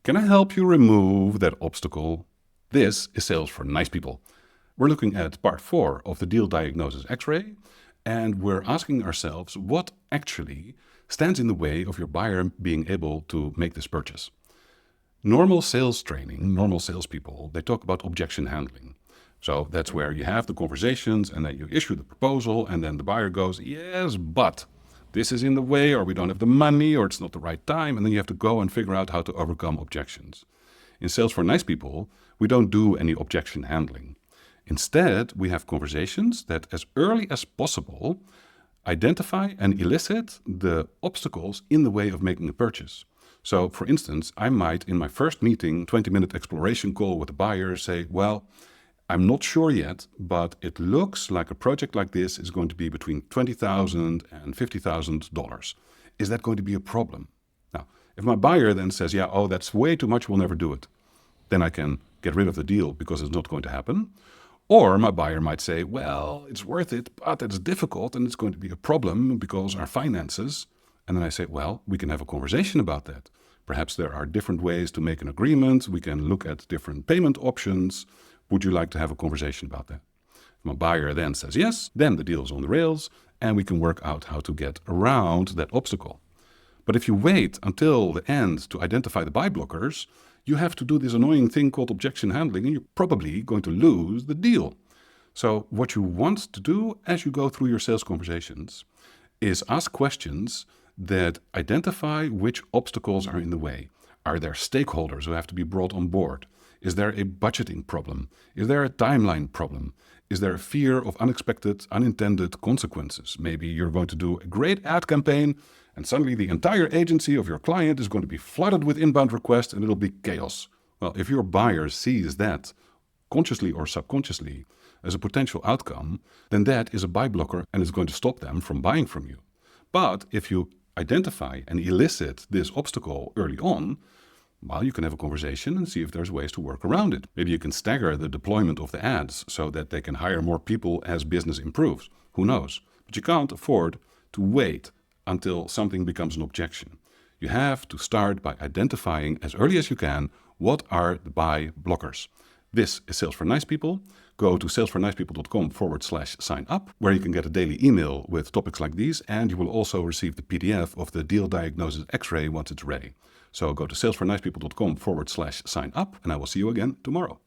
Can I help you remove that obstacle? This is Sales for Nice People. We're looking at part 4 of the Deal Diagnosis X-ray, and we're asking ourselves what actually stands in the way of your buyer being able to make this purchase. Normal sales training, normal salespeople, they talk about objection handling. So that's where you have the conversations and then you issue the proposal and then the buyer goes, yes, but this is in the way, or we don't have the money, or it's not the right time. And then you have to go and figure out how to overcome objections. In Sales for Nice People, we don't do any objection handling. Instead, we have conversations that as early as possible identify and elicit the obstacles in the way of making a purchase. So, for instance, I might, in my first meeting, 20-minute exploration call with the buyer, say, well, I'm not sure yet, but it looks like a project like this is going to be between $20,000 and $50,000. Is that going to be a problem? Now, if my buyer then says, yeah, oh, that's way too much, we'll never do it, then I can get rid of the deal because it's not going to happen. Or my buyer might say, well, it's worth it, but it's difficult and it's going to be a problem because our finances. And then I say, well, we can have a conversation about that. Perhaps there are different ways to make an agreement. We can look at different payment options. Would you like to have a conversation about that? If my buyer then says yes, then the deal is on the rails and we can work out how to get around that obstacle. But if you wait until the end to identify the buy blockers, you have to do this annoying thing called objection handling and you're probably going to lose the deal. So what you want to do as you go through your sales conversations is ask questions that identify which obstacles are in the way. Are there stakeholders who have to be brought on board? Is there a budgeting problem? Is there a timeline problem? Is there a fear of unexpected, unintended consequences? Maybe you're going to do a great ad campaign and suddenly the entire agency of your client is going to be flooded with inbound requests and it'll be chaos. Well, if your buyer sees that consciously or subconsciously as a potential outcome, then that is a buy blocker and it's going to stop them from buying from you. But if you identify and elicit this obstacle early on, well, you can have a conversation and see if there's ways to work around it. Maybe you can stagger the deployment of the ads so that they can hire more people as business improves. Who knows? But you can't afford to wait until something becomes an objection. You have to start by identifying as early as you can what are the buy blockers. This is Sales for Nice People. Go to salesfornicepeople.com/sign up, where you can get a daily email with topics like these, and you will also receive the PDF of the Deal Diagnosis X-ray once it's ready. So go to salesfornicepeople.com/sign up, and I will see you again tomorrow.